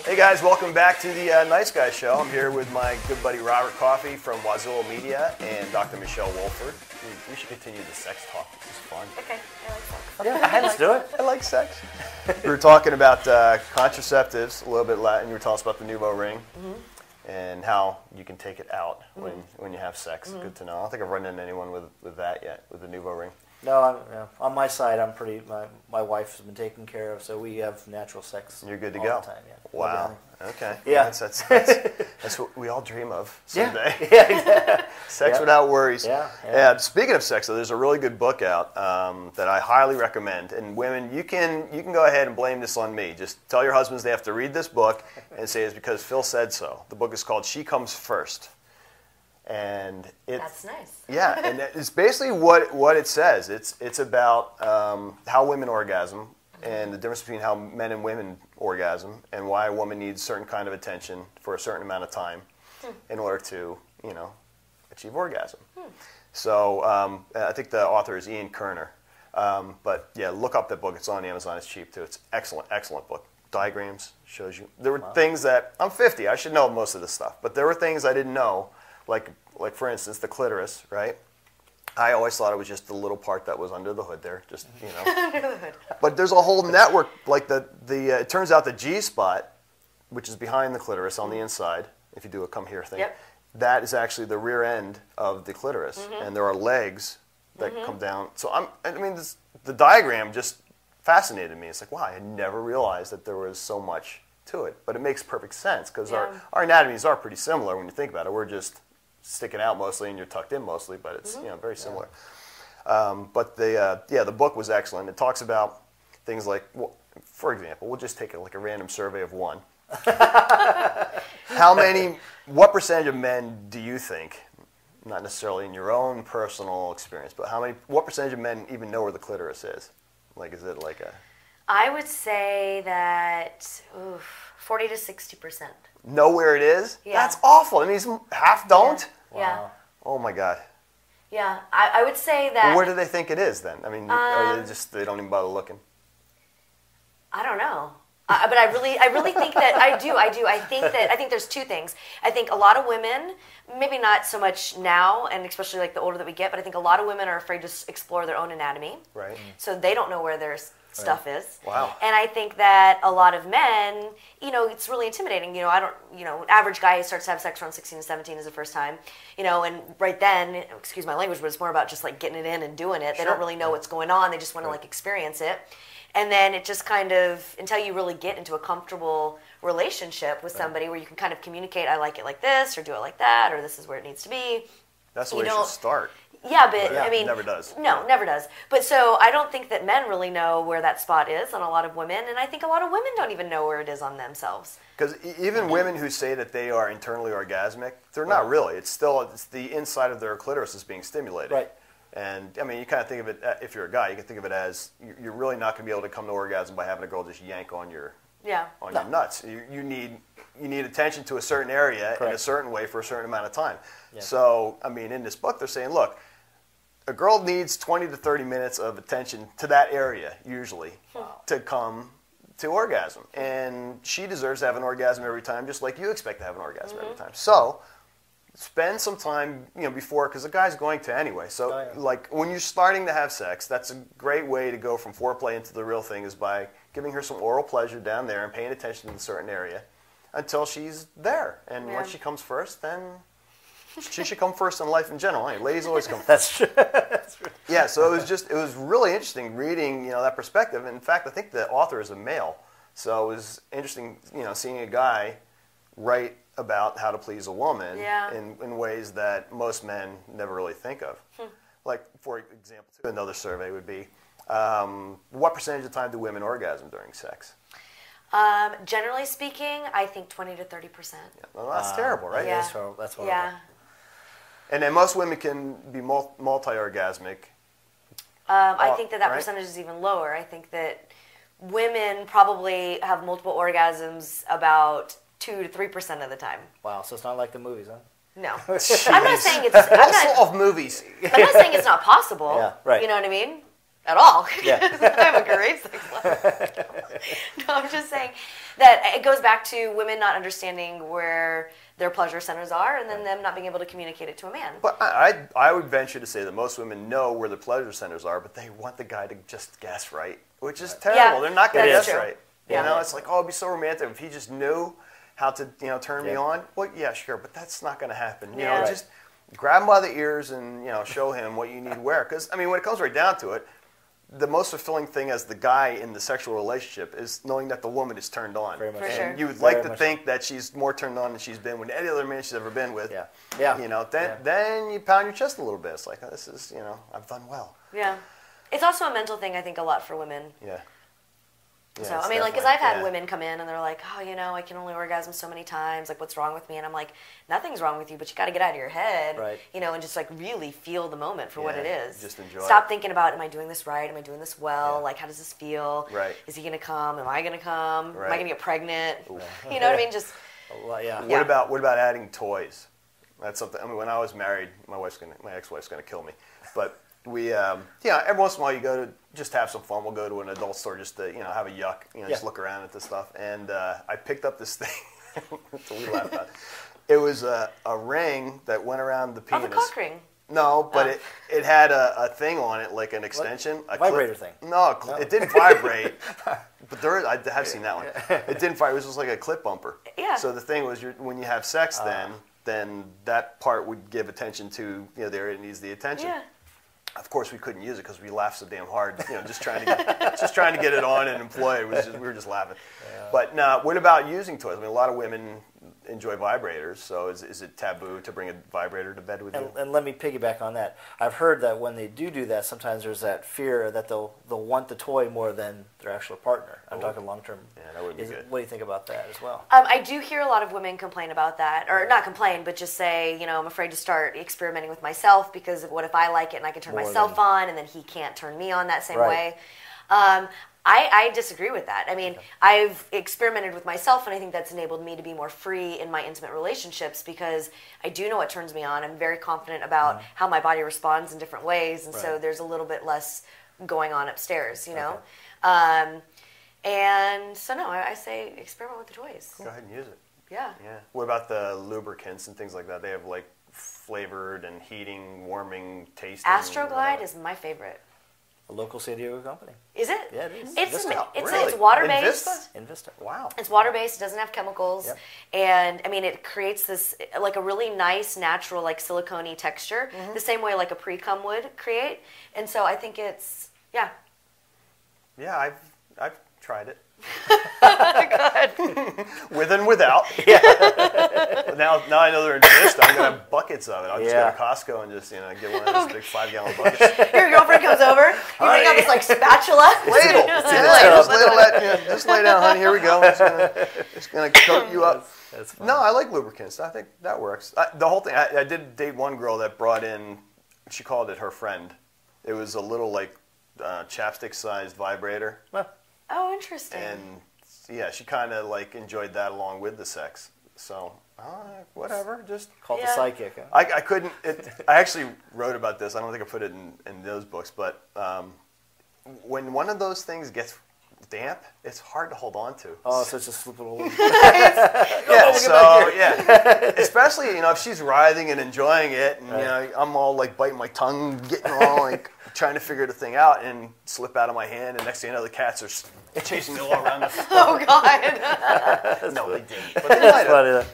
Hey guys, welcome back to the Nice Guy Show. I'm here with my good buddy Robert Coffey from Wazilla Media and Dr. Michelle Wolford. We should continue the sex talk. This is fun. Okay, I like sex. Yeah, let's do it. I like sex. We were talking about contraceptives a little bit, and you were telling us about the NuvaRing and how you can take it out when you have sex. Good to know. I don't think I've run into anyone with that yet, with the NuvaRing. No, on my side, I'm pretty. My wife has been taken care of, so we have natural sex. You're good to all go. The time, yeah. Wow. Okay. Yeah. That's what we all dream of someday. Yeah. Yeah. Sex without worries. Yeah. Speaking of sex, though, there's a really good book out that I highly recommend. And women, you can go ahead and blame this on me. Just tell your husbands they have to read this book and say it's because Phil said so. The book is called She Comes First. And That's nice. Yeah, and it's basically what it says. It's about how women orgasm and the difference between how men and women orgasm and why a woman needs certain kind of attention for a certain amount of time in order to, achieve orgasm. So I think the author is Ian Kerner. But yeah, look up that book. It's on Amazon. It's cheap too. It's excellent, excellent book. Diagrams, shows you. There were things that, I'm 50, I should know most of this stuff, but there were things I didn't know. Like for instance, the clitoris, right? I always thought it was just the little part that was under the hood there, just Under the hood. But there's a whole network. Like it turns out the G spot, which is behind the clitoris on the inside, if you do a come here thing, that is actually the rear end of the clitoris, and there are legs that come down. So the diagram just fascinated me. It's like, wow, I had never realized that there was so much to it, but it makes perfect sense because our anatomies are pretty similar when you think about it. We're just sticking out mostly, and you're tucked in mostly, but it's very similar. But the book was excellent. It talks about things like, for example, we'll just take a random survey of one. What percentage of men do you think, not necessarily in your own personal experience, but what percentage of men even know where the clitoris is? Like, is it like a? I would say that 40 to 60%. Know where it is? Yeah. That's awful. I mean, half don't? Yeah. Wow. Oh my God. Yeah, I would say that. Well, where do they think it is then? I mean, are they don't even bother looking? I don't know. But I really think that I do. I think there's two things. I think a lot of women, maybe not so much now, and especially like the older that we get, but I think a lot of women are afraid to explore their own anatomy. Right. So they don't know where their stuff is. Wow. And I think that a lot of men, it's really intimidating. Average guy starts to have sex around 16 to 17 is the first time. And right then, excuse my language, but it's more about just like getting it in and doing it. They don't really know what's going on. They just want to like experience it. And then it just kind of, until you really get into a comfortable relationship with somebody where you can kind of communicate, I like it like this, or do it like that, or this is where it needs to be. That's where you should start. Yeah, but I mean, it never does. No, never does. But so I don't think that men really know where that spot is on a lot of women, and I think a lot of women don't even know where it is on themselves. Because even women who say that they are internally orgasmic, they're not really. It's the inside of their clitoris is being stimulated. Right. And I mean, you kind of think of it, if you're a guy, you can think of it as you're really not going to be able to come to orgasm by having a girl just yank on your your nuts. You need attention to a certain area in a certain way for a certain amount of time. Yeah. So, I mean, in this book, they're saying, look, a girl needs 20 to 30 minutes of attention to that area, usually, to come to orgasm. And she deserves to have an orgasm every time, just like you expect to have an orgasm every time. So, spend some time, before, because the guy's going to anyway. So, like, when you're starting to have sex, that's a great way to go from foreplay into the real thing is by giving her some oral pleasure down there and paying attention to a certain area until she's there. And once she comes first, then she should come first in life in general. Hey, ladies always come first. That's true. Yeah, so it was really interesting reading, that perspective. In fact, I think the author is a male. So it was interesting, seeing a guy write about how to please a woman in ways that most men never really think of. Like, for example, another survey would be, what percentage of the time do women orgasm during sex? Generally speaking, I think 20 to 30%. Yeah, well, that's terrible, right? Yeah. That's horrible. Yeah. And then most women can be multi-orgasmic. I think that percentage is even lower. I think that women probably have multiple orgasms about 2 to 3% of the time. Wow, so it's not like the movies, huh? No. I'm not saying it's... Of movies. I'm not saying it's not possible. Yeah, right. You know what I mean? at all. Yeah. I have a great sex life. No, I'm just saying that it goes back to women not understanding where their pleasure centers are, and then them not being able to communicate it to a man. But I would venture to say that most women know where their pleasure centers are, but they want the guy to just guess right, which is terrible. Yeah, they're not going to guess true. right. Yeah. You know, it's like, oh, it'd be so romantic if he just knew how to, turn me on. Well, yeah, sure, but that's not going to happen. You know, just grab him by the ears and, show him what you need to wear. Because, I mean, when it comes right down to it, the most fulfilling thing as the guy in the sexual relationship is knowing that the woman is turned on. Very much For so. sure. And you would like to think that she's more turned on than she's been with any other man she's ever been with. Yeah. Yeah. Then you pound your chest a little bit. It's like, oh, this is, I've done well. Yeah. It's also a mental thing, I think, a lot for women. Yeah. So, I mean, like, because I've had women come in and they're like, oh, I can only orgasm so many times. Like, what's wrong with me? And I'm like, nothing's wrong with you, but you got to get out of your head, right. And just, like, really feel the moment for what it is. Just enjoy Stop thinking about, am I doing this right? Am I doing this well? Like, how does this feel? Right. Is he going to come? Am I going to come? Right. Am I going to get pregnant? You know what I mean? Just. Yeah. What about adding toys? That's something. I mean, when I was married, my ex-wife's gonna kill me, but we, every once in a while you go to just have some fun. We'll go to an adult store just to, have a yuck, just look around at this stuff. And I picked up this thing. So we laughed at it. It was a ring that went around the penis. Oh, the cock ring. No, but it had a thing on it, like an extension. A vibrator thing. No, it didn't vibrate. But I have seen that one. It didn't vibrate. It was just like a clip bumper. Yeah. So the thing was, when you have sex, then that part would give attention to the area that needs the attention. Yeah. Of course, we couldn't use it because we laughed so damn hard. Just trying to get it on and employ it. We were just laughing. Yeah. But now, what about using toys? I mean, a lot of women enjoy vibrators. So is it taboo to bring a vibrator to bed with you? And let me piggyback on that. I've heard that when they do that, sometimes there's that fear that they'll want the toy more than their actual partner. I'm talking long term. Yeah, that would be good. What do you think about that as well? I do hear a lot of women complain about that, or not complain, but just say, I'm afraid to start experimenting with myself because what if I like it and I can turn myself on and then he can't turn me on that same way. I disagree with that. I mean, I've experimented with myself, and I think that's enabled me to be more free in my intimate relationships because I do know what turns me on. I'm very confident about how my body responds in different ways, and so there's a little bit less going on upstairs, know? And so, no, I say experiment with the toys. Go ahead and use it. Yeah. Yeah. What about the lubricants and things like that? They have, like, flavored and heating, warming, tasting. Astroglide is my favorite. A local San Diego company. Is it? Yeah, it is. It's water-based. Invista. Wow. It's water-based. It doesn't have chemicals. Yep. And, I mean, it creates this, like, a really nice, natural, like, silicone-y texture, the same way, like, a pre-cum would create. And so I think it's, yeah. Yeah, I've tried it. Good. With and without. Yeah. But now I know they're in Vista. I'm gonna have buckets of it. I'll just go to Costco and just get one of those big 5-gallon buckets. Your girlfriend comes over. You bring out this like spatula. Ladle. Just lay down, honey. Here we go. Just gonna coat you up. That's fun. No, I like lubricants. I think that works. The whole thing. I did date one girl that brought in. She called it her friend. It was a little like chapstick-sized vibrator. Oh, interesting. And yeah, she kind of like enjoyed that along with the sex. So whatever, just call the psychic. Huh? I couldn't. I actually wrote about this. I don't think I put it in those books, but when one of those things gets damp, it's hard to hold on to. Oh, so it's just slip it over. Especially if she's writhing and enjoying it, and I'm all like biting my tongue, getting all like trying to figure the thing out, and slip out of my hand, and next thing you know, the cats are chasing me all around the floor. Oh God! No, they didn't. But they might have.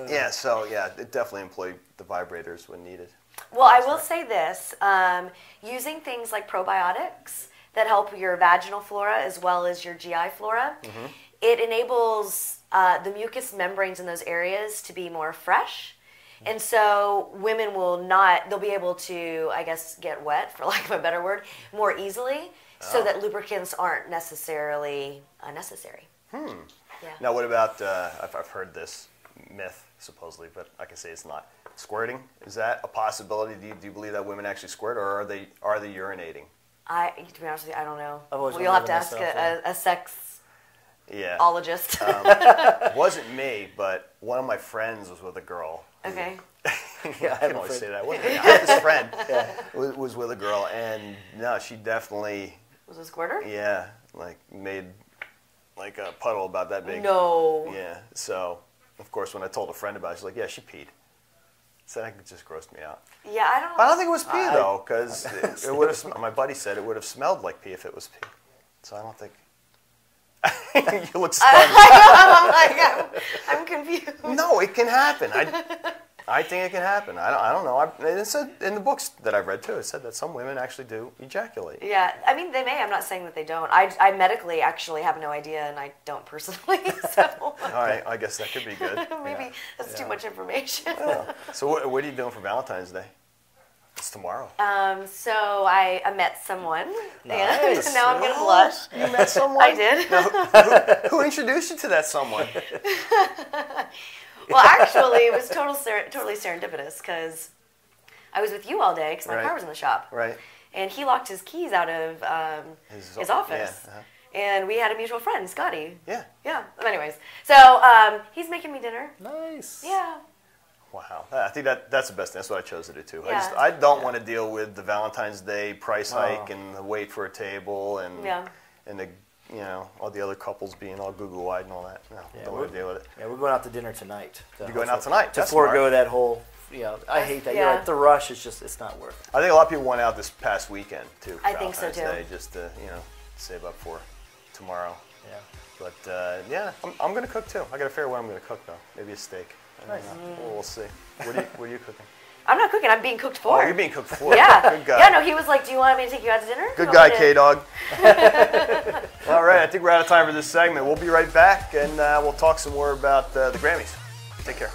Yeah, it definitely employed the vibrators when needed. Well, I will say this: using things like probiotics that help your vaginal flora as well as your GI flora, it enables the mucous membranes in those areas to be more fresh. And so women they'll be able to, I guess, get wet, for lack of a better word, more easily, so that lubricants aren't necessarily unnecessary. Yeah. Now, what about, I've heard this myth, supposedly, but I can say it's not. Squirting, is that a possibility? Do you believe that women actually squirt, or are they urinating? To be honest with you, I don't know. You'll have to ask a sexologist. Wasn't me, but one of my friends was with a girl. Okay. I can always say that. This friend was with a girl, and no, she definitely was a squirter. Yeah, like made like a puddle about that big. No. Yeah. So of course, when I told a friend about it, she's like, "Yeah, she peed." So that just grossed me out. Yeah, I don't. But I don't think it was pee though, because it would have. My buddy said it would have smelled like pee if it was pee. So I don't think. You look stunned. I'm confused. No, it can happen. I think it can happen. I don't know. It said in the books that I've read too. It said that some women actually do ejaculate. Yeah, I mean they may. I'm not saying that they don't. I medically actually have no idea, and I don't personally. So. All right, I guess that could be good. Maybe that's too much information. Yeah. So what are you doing for Valentine's Day? It's tomorrow. So I met someone, nice. And now I'm gonna blush. You met someone? I did. Now, who introduced you to that someone? Well, actually, it was totally serendipitous because I was with you all day because my car was in the shop. Right. And he locked his keys out of his office. Yeah, And we had a mutual friend, Scotty. Yeah. Yeah. Anyways, so he's making me dinner. Nice. Yeah. Wow. I think that's the best thing. That's what I chose to do too. Yeah. I don't want to deal with the Valentine's Day price hike and the wait for a table and the all the other couples being all Google-eyed and all that. No, don't want to deal with it. Yeah, we're going out to dinner tonight. You're going out tonight? To forego that whole, I hate that. You're right, the rush is just, it's not worth it. I think a lot of people went out this past weekend, too. I think so, too. Day, just to, save up for tomorrow. Yeah. But, I'm going to cook, too. I got to figure out what I'm going to cook, though. Maybe a steak. Nice. We'll see. What are you cooking? I'm not cooking. I'm being cooked for. Oh, you're being cooked for. Yeah. Good guy. Yeah, no, he was like, do you want me to take you out to dinner? Good guy, K-Dog. All right, I think we're out of time for this segment. We'll be right back, and we'll talk some more about the Grammys. Take care.